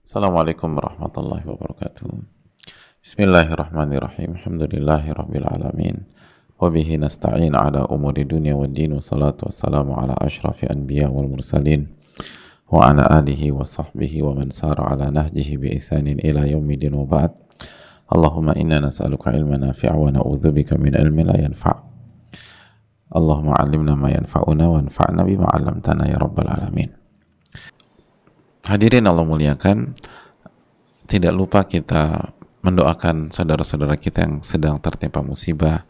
Assalamualaikum warahmatullahi wabarakatuh. Bismillahirrahmanirrahim. Alhamdulillahi rabbil alamin. Wabihi nasta'in ala umuri dunia wa din. Wassalatu wassalamu ala ashrafi anbiya wal mursalin. Wa ala alihi wa sahbihi wa man sara ala nahjihi bi ihsanin ila yaumidin wa ba'd. Allahumma inna nas'aluka ilman nafi'a wa na'udzubika min ilmin la yanfa'. Allahumma 'allimna ma yanfa'una wa anfa'na bima 'allamtana ya rabbal alamin. Hadirin Allah muliakan, tidak lupa kita mendoakan saudara-saudara kita yang sedang tertimpa musibah,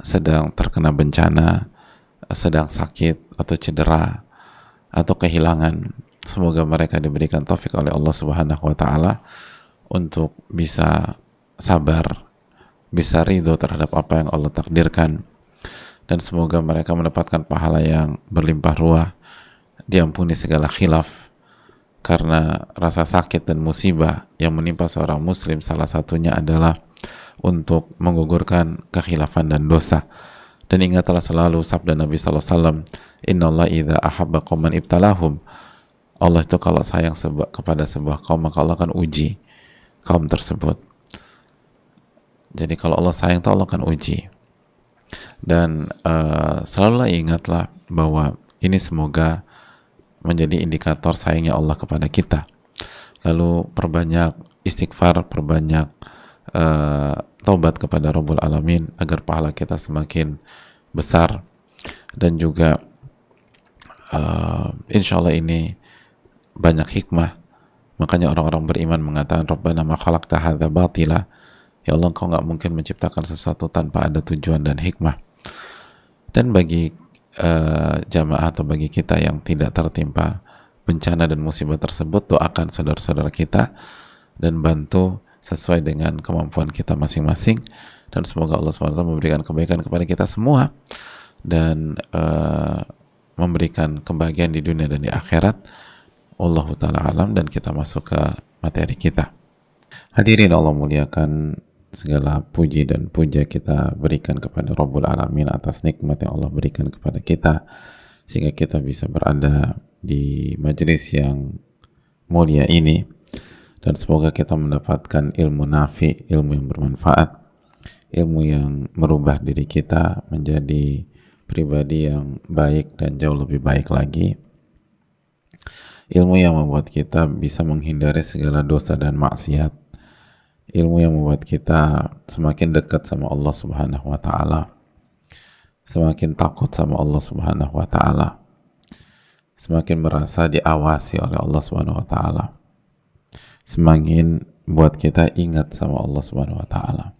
sedang terkena bencana, sedang sakit atau cedera atau kehilangan. Semoga mereka diberikan taufik oleh Allah Subhanahu wa taala untuk bisa sabar, bisa ridho terhadap apa yang Allah takdirkan, dan semoga mereka mendapatkan pahala yang berlimpah ruah, diampuni segala khilaf. Karena rasa sakit dan musibah yang menimpa seorang muslim salah satunya adalah untuk menggugurkan kekhilafan dan dosa. Dan ingatlah selalu sabda Nabi SAW, Innallaha idza ahabba qauman ibtalahum. Allah itu kalau sayang kepada sebuah kaum, maka Allah akan uji kaum tersebut. Jadi kalau Allah sayang, Allah akan uji. Dan selalulah ingatlah bahwa ini semoga menjadi indikator sayangnya Allah kepada kita. Lalu perbanyak istighfar, perbanyak taubat kepada Rabbul Alamin agar pahala kita semakin besar. Dan juga insya Allah ini banyak hikmah. Makanya orang-orang beriman mengatakan, Rabbana ma khalaqta hadza batila. Ya Allah, Engkau nggak mungkin menciptakan sesuatu tanpa ada tujuan dan hikmah. Dan bagi jamaah atau bagi kita yang tidak tertimpa bencana dan musibah tersebut, doakan saudara-saudara kita dan bantu sesuai dengan kemampuan kita masing-masing, dan semoga Allah SWT memberikan kebaikan kepada kita semua dan memberikan kebahagiaan di dunia dan di akhirat. Wallahu ta'ala alam. Dan kita masuk ke materi kita. Hadirin Allah muliakan, segala puji dan puja kita berikan kepada Rabbul Alamin atas nikmat yang Allah berikan kepada kita sehingga kita bisa berada di majelis yang mulia ini, dan semoga kita mendapatkan ilmu nafi, ilmu yang bermanfaat, ilmu yang merubah diri kita menjadi pribadi yang baik dan jauh lebih baik lagi, ilmu yang membuat kita bisa menghindari segala dosa dan maksiat, ilmu yang membuat kita semakin dekat sama Allah Subhanahu wa taala, semakin takut sama Allah Subhanahu wa taala, semakin merasa diawasi oleh Allah Subhanahu wa taala, semakin buat kita ingat sama Allah Subhanahu wa taala.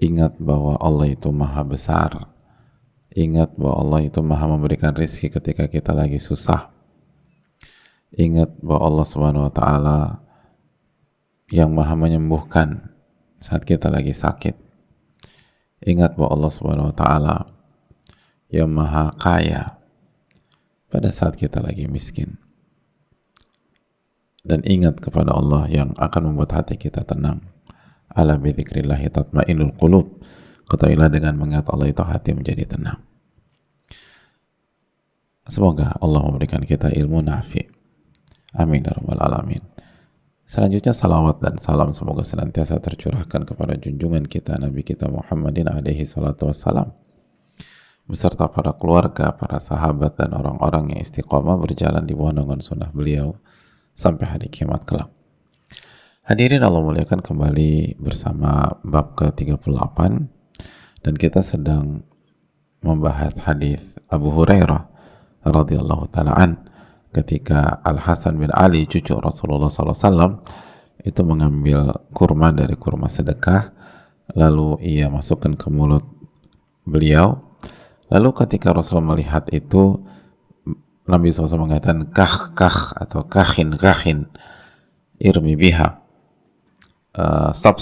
Ingat bahwa Allah itu maha besar. Ingat bahwa Allah itu maha memberikan rezeki ketika kita lagi susah. Ingat bahwa Allah Subhanahu wa taala yang maha menyembuhkan saat kita lagi sakit. Ingat bahwa Allah Subhanahu wa taala yang maha kaya pada saat kita lagi miskin. Dan ingat kepada Allah yang akan membuat hati kita tenang. Ala bi dzikrillahi tatma'innul qulub. Ketahuilah dengan mengingat Allah itu hati menjadi tenang. Semoga Allah memberikan kita ilmu nafi. Amin ya rabbal alamin. Selanjutnya salawat dan salam semoga senantiasa tercurahkan kepada junjungan kita Nabi kita Muhammadin alaihi salatu wassalam beserta para keluarga, para sahabat dan orang-orang yang istiqomah berjalan di bawah naungan sunnah beliau sampai hari kiamat kelak. Hadirin Allah muliakan, kembali bersama bab ke-38 dan kita sedang membahas hadis Abu Hurairah radhiyallahu taala an ketika Al-Hasan bin Ali cucu Rasulullah SAW itu mengambil kurma dari kurma sedekah, lalu ia masukkan ke mulut beliau. Lalu ketika Rasulullah melihat itu, Nabi SAW mengatakan kah atau kahin irmi biha, stop,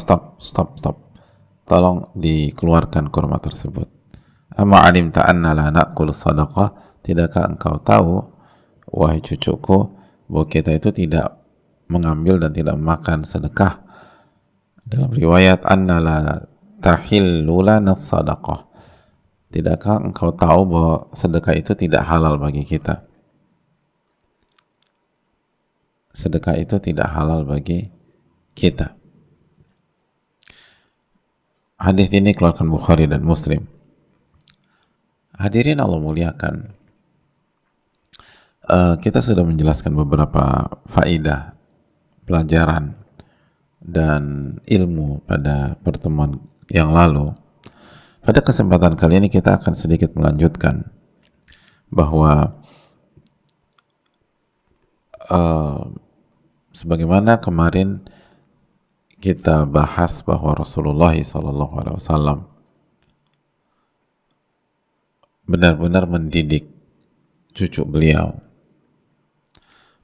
tolong dikeluarkan kurma tersebut. Amma alimta anna la na'kul sadaqah, tidakkah engkau tahu wahai cucuku bahwa kita itu tidak mengambil dan tidak makan sedekah. Dalam riwayat anna la tahillu lana sadaqah, tidakkah engkau tahu bahwa sedekah itu tidak halal bagi kita. sedekah itu tidak halal bagi kita. Hadis ini keluarkan Bukhari dan Muslim. Hadirin Allah muliakan, kita sudah menjelaskan beberapa faidah, pelajaran, dan ilmu pada pertemuan yang lalu. Pada kesempatan kali ini kita akan sedikit melanjutkan bahwa sebagaimana kemarin kita bahas bahwa Rasulullah SAW benar-benar mendidik cucu beliau,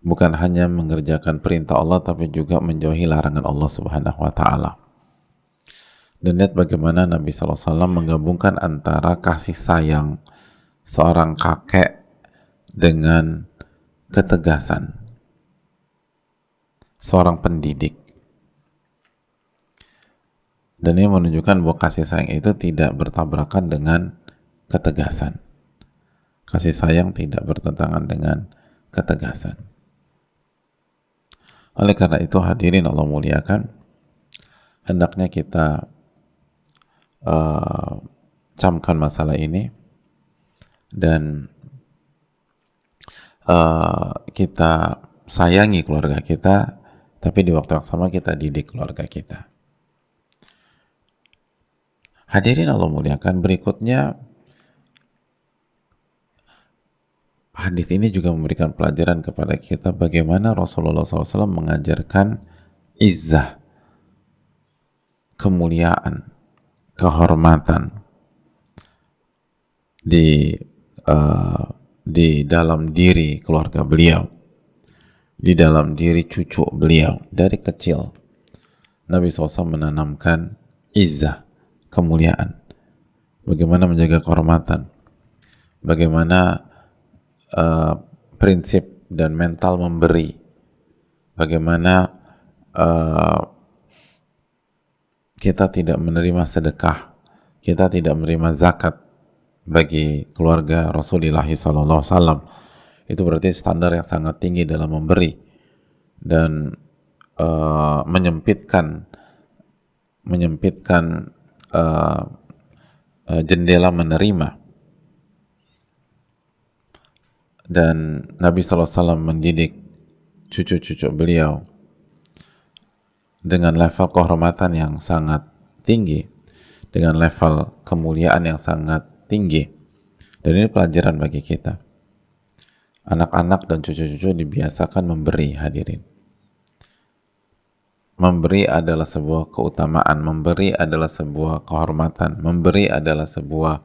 bukan hanya mengerjakan perintah Allah tapi juga menjauhi larangan Allah Subhanahu wa Ta'ala. Dan lihat bagaimana Nabi SAW menggabungkan antara kasih sayang seorang kakek dengan ketegasan seorang pendidik. Dan ini menunjukkan bahwa kasih sayang itu tidak bertabrakan dengan ketegasan. Kasih sayang tidak bertentangan dengan ketegasan. Oleh karena itu hadirin Allah muliakan, hendaknya kita camkan masalah ini dan kita sayangi keluarga kita, tapi di waktu yang sama kita didik keluarga kita. Hadirin Allah muliakan, berikutnya hadis ini juga memberikan pelajaran kepada kita bagaimana Rasulullah SAW mengajarkan izzah, kemuliaan, kehormatan di dalam diri keluarga beliau, di dalam diri cucu beliau. Dari kecil Nabi SAW menanamkan izzah, kemuliaan, bagaimana menjaga kehormatan, bagaimana prinsip dan mental memberi, bagaimana kita tidak menerima sedekah, kita tidak menerima zakat bagi keluarga Rasulullah SAW. Itu berarti standar yang sangat tinggi dalam memberi dan menyempitkan jendela menerima. Dan Nabi SAW mendidik cucu-cucu beliau dengan level kehormatan yang sangat tinggi, dengan level kemuliaan yang sangat tinggi. Dan ini pelajaran bagi kita. Anak-anak dan cucu-cucu dibiasakan memberi, hadirin. Memberi adalah sebuah keutamaan, memberi adalah sebuah kehormatan, memberi adalah sebuah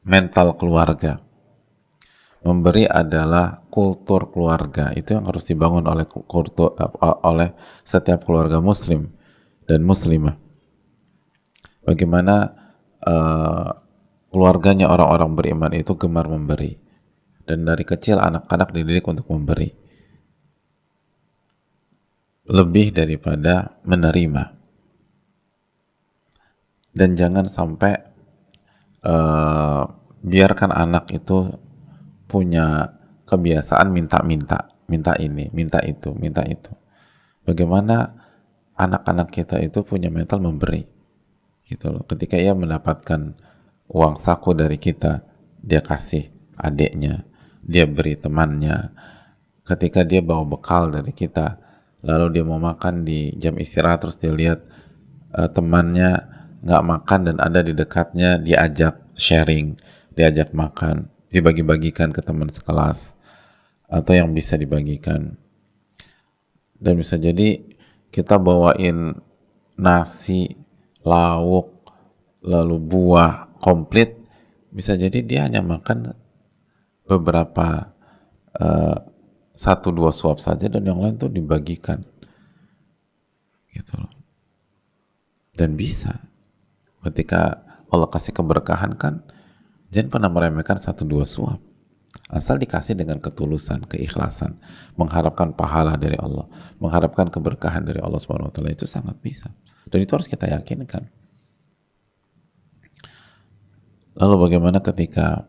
mental keluarga. Memberi adalah kultur keluarga. Itu yang harus dibangun oleh setiap keluarga muslim dan muslimah. Bagaimana keluarganya orang-orang beriman itu gemar memberi. Dan dari kecil anak-anak dididik untuk memberi. Lebih daripada menerima. Dan jangan sampai biarkan anak itu punya kebiasaan minta-minta, minta ini, minta itu, minta itu. Bagaimana anak-anak kita itu punya mental memberi, gitu loh. Ketika ia mendapatkan uang saku dari kita, dia kasih adiknya, dia beri temannya. Ketika dia bawa bekal dari kita, lalu dia mau makan di jam istirahat, terus dia lihat temannya nggak makan dan ada di dekatnya, dia ajak sharing, diajak makan, dibagi-bagikan ke teman sekelas atau yang bisa dibagikan. Dan bisa jadi kita bawain nasi, lauk, lalu buah komplit, bisa jadi dia hanya makan beberapa 1-2 suap saja dan yang lain tuh dibagikan, gitu loh. Dan bisa ketika Allah kasih keberkahan kan, jangan pernah meremehkan 1-2 suap. Asal dikasih dengan ketulusan, keikhlasan, mengharapkan pahala dari Allah, mengharapkan keberkahan dari Allah SWT, itu sangat bisa. Dan itu harus kita yakinkan. Lalu bagaimana ketika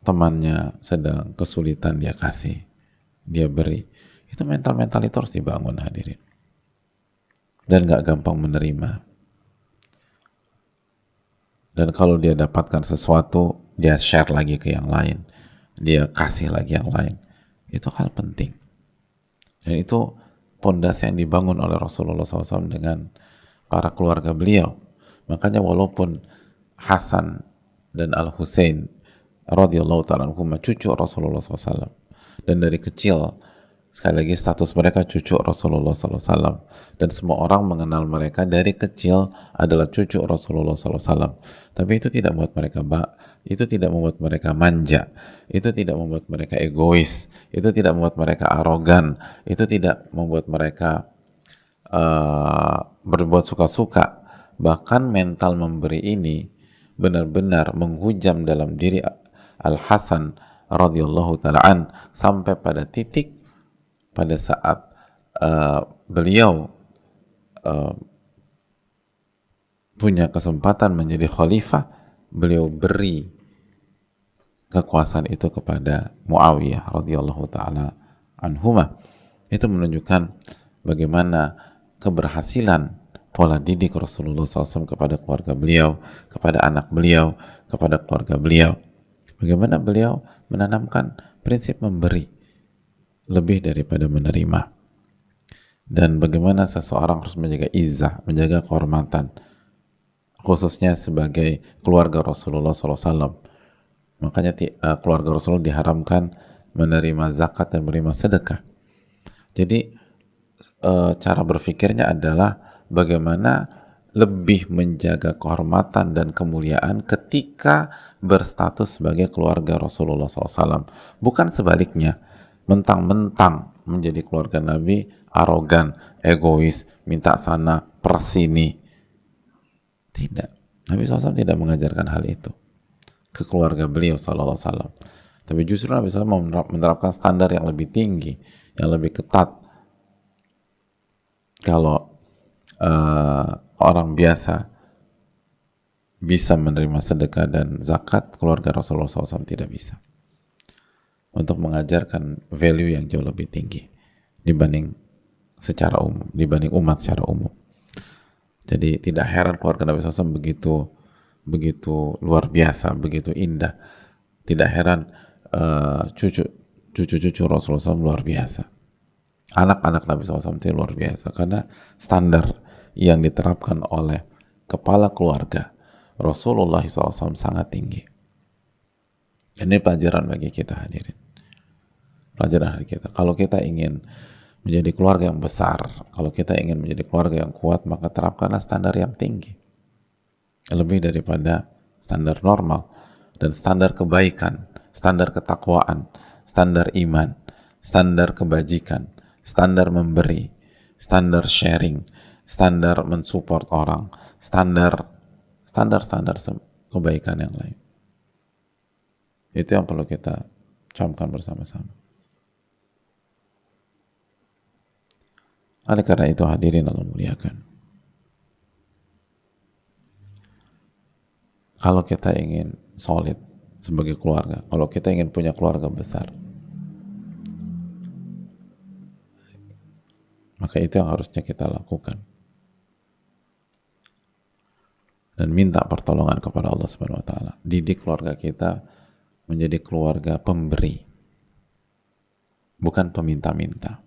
temannya sedang kesulitan dia kasih, dia beri. Itu mental-mental itu harus dibangun, hadirin. Dan gak gampang menerima. Dan kalau dia dapatkan sesuatu, dia share lagi ke yang lain, dia kasih lagi yang lain. Itu hal penting. Dan itu pondasi yang dibangun oleh Rasulullah SAW dengan para keluarga beliau. Makanya walaupun Hasan dan Al-Husain radhiyallahu ta'ala anhuma cucu Rasulullah SAW, dan dari kecil, sekali lagi status mereka cucu Rasulullah SAW, dan semua orang mengenal mereka dari kecil adalah cucu Rasulullah SAW. Tapi itu tidak membuat mereka itu tidak membuat mereka manja, itu tidak membuat mereka egois, itu tidak membuat mereka arogan, itu tidak membuat mereka berbuat suka-suka. Bahkan mental memberi ini benar-benar menghujam dalam diri Al-Hasan radhiyallahu ta'ala sampai pada titik pada saat beliau punya kesempatan menjadi khalifah, beliau beri kekuasaan itu kepada Muawiyah radhiyallahu ta'ala anhuma. Itu menunjukkan bagaimana keberhasilan pola didik Rasulullah SAW kepada keluarga beliau, kepada anak beliau, kepada keluarga beliau. Bagaimana beliau menanamkan prinsip memberi lebih daripada menerima. Dan bagaimana seseorang harus menjaga izzah, menjaga kehormatan, khususnya sebagai keluarga Rasulullah SAW. Makanya keluarga Rasulullah diharamkan menerima zakat dan menerima sedekah. Jadi cara berpikirnya adalah bagaimana lebih menjaga kehormatan dan kemuliaan ketika berstatus sebagai keluarga Rasulullah SAW. Bukan sebaliknya, mentang-mentang menjadi keluarga Nabi, arogan, egois, minta sana, persini. Tidak. Nabi SAW tidak mengajarkan hal itu ke keluarga beliau SAW. Tapi justru Nabi SAW menerapkan standar yang lebih tinggi, yang lebih ketat. Kalau orang biasa bisa menerima sedekah dan zakat, keluarga Rasulullah SAW tidak bisa. Untuk mengajarkan value yang jauh lebih tinggi dibanding secara umum, dibanding umat secara umum. Jadi tidak heran keluarga Nabi SAW begitu luar biasa, begitu indah. Tidak heran cucu-cucu Rasulullah SAW luar biasa. Anak-anak Nabi SAW itu luar biasa karena standar yang diterapkan oleh kepala keluarga Rasulullah SAW sangat tinggi. Ini pelajaran bagi kita, hadirin. Pelajaran bagi kita. Kalau kita ingin menjadi keluarga yang besar, kalau kita ingin menjadi keluarga yang kuat, maka terapkanlah standar yang tinggi. Lebih daripada standar normal dan standar kebaikan, standar ketakwaan, standar iman, standar kebajikan, standar memberi, standar sharing, standar mensupport orang, standar kebaikan yang lain. Itu yang perlu kita camkan bersama-sama. Oleh karena itu, hadirin Allah muliakan, kalau kita ingin solid sebagai keluarga, kalau kita ingin punya keluarga besar, maka itu yang harusnya kita lakukan. Dan minta pertolongan kepada Allah Subhanahu wa taala. Didik keluarga kita menjadi keluarga pemberi. Bukan peminta-minta.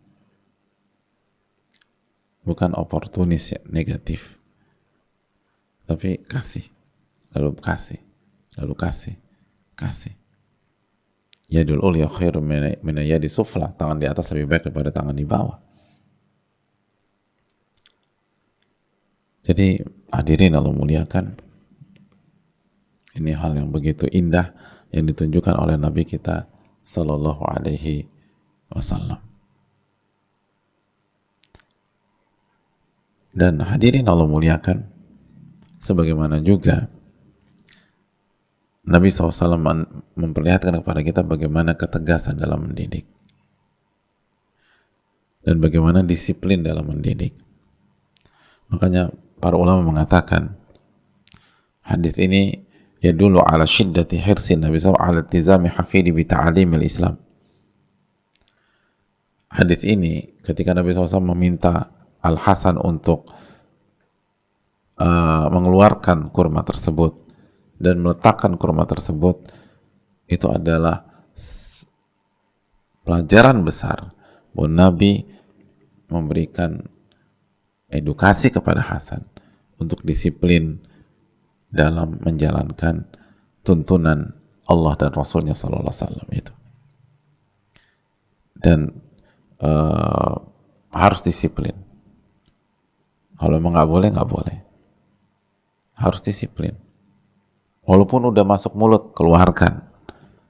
Bukan oportunis ya, negatif. Tapi kasih. Lalu kasih. Lalu kasih. Kasih. Yadul ulya khairu min yadi sufla. Tangan di atas lebih baik daripada tangan di bawah. Jadi hadirin Allah muliakan, ini hal yang begitu indah yang ditunjukkan oleh Nabi kita Sallallahu Alaihi Wasallam. Dan hadirin Allah muliakan, sebagaimana juga Nabi SAW memperlihatkan kepada kita bagaimana ketegasan dalam mendidik dan bagaimana disiplin dalam mendidik. Makanya para ulama mengatakan hadis ini yadullu ala syiddati hirsin Nabi SAW ala tizami hafidi bi ta'alimil Islam. Hadis ini ketika Nabi SAW meminta Al Hasan untuk mengeluarkan kurma tersebut dan meletakkan kurma tersebut, itu adalah pelajaran besar bahwa Nabi memberikan edukasi kepada Hasan untuk disiplin dalam menjalankan tuntunan Allah dan Rasulnya Sallallahu Alaihi Wasallam itu. Dan harus disiplin. Kalau emang nggak boleh, nggak boleh. Harus disiplin. Walaupun udah masuk mulut, keluarkan.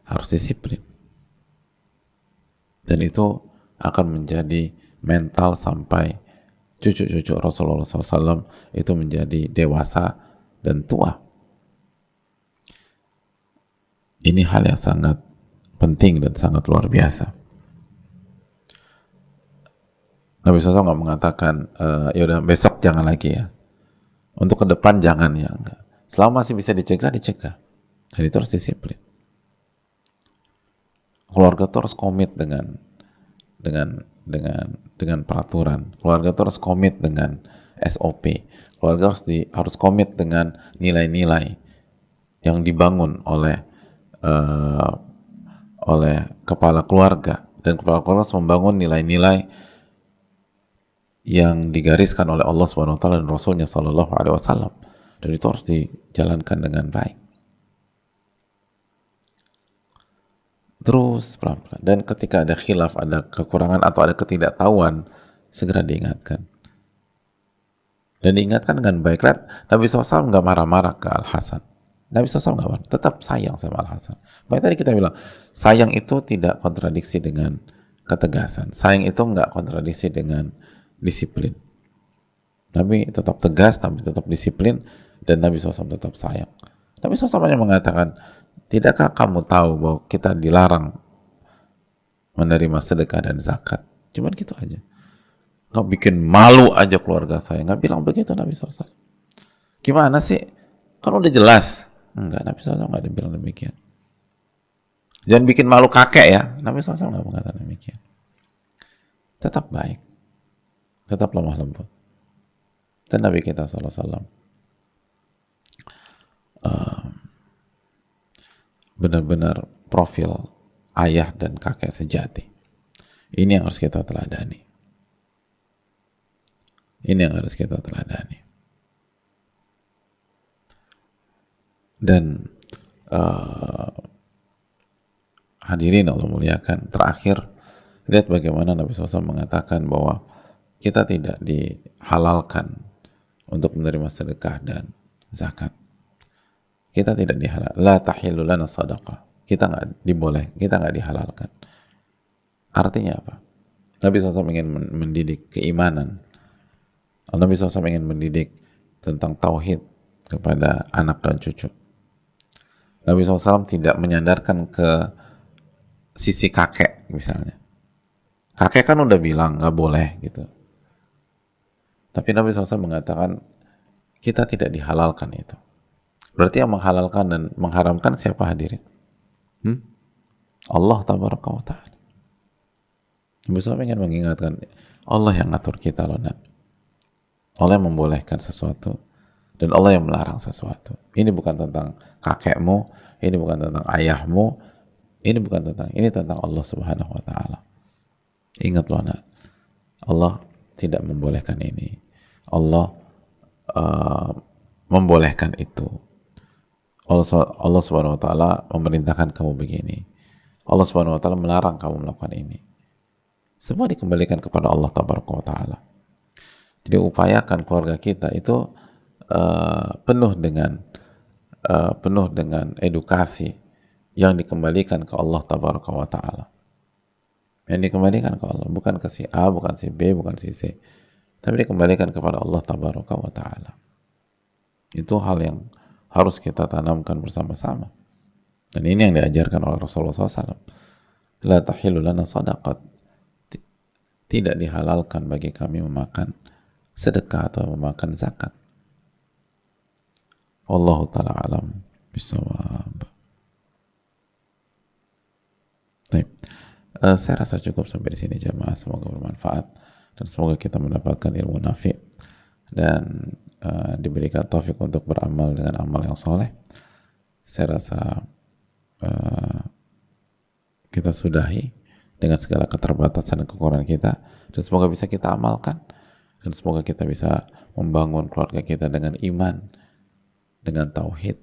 Harus disiplin. Dan itu akan menjadi mental sampai cucu-cucu Rasulullah SAW itu menjadi dewasa dan tua. Ini hal yang sangat penting dan sangat luar biasa. Nabi SAW nggak mengatakan, ya udah besok jangan lagi ya. Untuk ke depan jangan ya. Enggak. Selama masih bisa dicegah, dicegah. Dan itu harus disiplin. Keluarga itu harus komit dengan peraturan. Keluarga itu harus komit dengan SOP. Keluarga harus komit dengan nilai-nilai yang dibangun oleh kepala keluarga, dan kepala keluarga harus membangun nilai-nilai yang digariskan oleh Allah Subhanahu wa taala dan Rasulnya Sallallahu Alaihi Wasallam, dan itu harus dijalankan dengan baik. Terus pelan-pelan, dan ketika ada khilaf, ada kekurangan atau ada ketidaktahuan, segera diingatkan. Dan diingatkan dengan baik. Nabi SAW nggak marah-marah ke Al Hasan. Nabi SAW nggak marah, tetap sayang sama Al Hasan. Baik, tadi kita bilang sayang itu tidak kontradiksi dengan ketegasan. Sayang itu nggak kontradiksi dengan disiplin. Nabi tetap tegas, Nabi tetap disiplin, dan Nabi SAW tetap sayang. Nabi SAW hanya mengatakan, tidakkah kamu tahu bahwa kita dilarang menerima sedekah dan zakat? Cuman gitu aja. Nggak bikin malu aja keluarga saya. Nggak bilang begitu Nabi SAW. Gimana sih? Kan udah jelas. Enggak, Nabi SAW nggak ada bilang demikian. Jangan bikin malu kakek ya. Nabi SAW nggak mengatakan demikian. Tetap baik. Tetap lemah lembut. Dan Nabi kita SAW benar-benar profil ayah dan kakek sejati. Ini yang harus kita teladani. Ini yang harus kita teladani. Dan hadirin Allah muliakan, terakhir lihat bagaimana Nabi SAW mengatakan bahwa kita tidak dihalalkan untuk menerima sedekah dan zakat. Kita tidak dihalal. La tahillu lana sadaqah. Kita nggak dihalalkan. Artinya apa? Nabi SAW ingin mendidik keimanan. Nabi SAW ingin mendidik tentang tauhid kepada anak dan cucu. Nabi SAW tidak menyandarkan ke sisi kakek misalnya. Kakek kan udah bilang nggak boleh gitu. Tapi Nabi SAW mengatakan kita tidak dihalalkan itu. Berarti yang menghalalkan dan mengharamkan siapa hadirin? Allah tabaraka wa ta'ala. Nabi SAW ingin mengingatkan Allah yang ngatur kita loh nak. Allah yang membolehkan sesuatu dan Allah yang melarang sesuatu. Ini bukan tentang kakekmu, ini bukan tentang ayahmu, ini tentang Allah Subhanahu wa ta'ala. Ingat loh nak, Allah tidak membolehkan ini. Allah membolehkan itu. Allah Subhanahu wa ta'ala memerintahkan kamu begini. Allah Subhanahu wa ta'ala melarang kamu melakukan ini. Semua dikembalikan kepada Allah Tabaraka wa ta'ala. Jadi upayakan keluarga kita itu penuh dengan edukasi yang dikembalikan ke Allah Tabaraka wa ta'ala. Yang dikembalikan ke Allah, bukan ke si A, bukan si B, bukan si C, tapi dikembalikan kepada Allah Tabaraka wa ta'ala. Itu hal yang harus kita tanamkan bersama-sama. Dan ini yang diajarkan oleh Rasulullah SAW. La tahillu lana sadaqat. Tidak dihalalkan bagi kami memakan sedekah atau memakan zakat. Wallahu ta'ala alam. bisawab. Baik. Saya rasa cukup sampai di sini jamaah, semoga bermanfaat dan semoga kita mendapatkan ilmu nafi dan diberikan taufik untuk beramal dengan amal yang soleh. Saya rasa kita sudahi dengan segala keterbatasan dan kekurangan kita, dan semoga bisa kita amalkan, dan semoga kita bisa membangun keluarga kita dengan iman, dengan tauhid,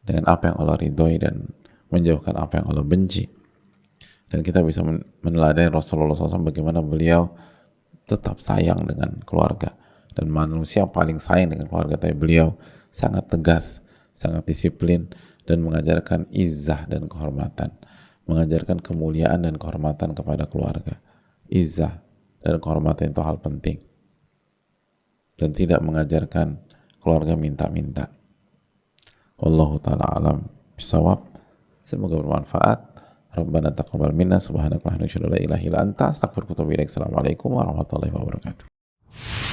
dengan apa yang Allah ridhoi dan menjauhkan apa yang Allah benci. Dan kita bisa meneladani Rasulullah SAW bagaimana beliau tetap sayang dengan keluarga, dan manusia paling sayang dengan keluarga, tapi beliau sangat tegas, sangat disiplin, dan mengajarkan izzah dan kehormatan, mengajarkan kemuliaan dan kehormatan kepada keluarga. Izzah dan kehormatan itu hal penting, dan tidak mengajarkan keluarga minta-minta. Wallahu ta'ala alam bisawab. Semoga bermanfaat. Rabbana taqabbal minna subhanaka wa bihamdika la ilaha illa anta astaghfiruka wa atubu ilaik. Assalamualaikum warahmatullahi wabarakatuh.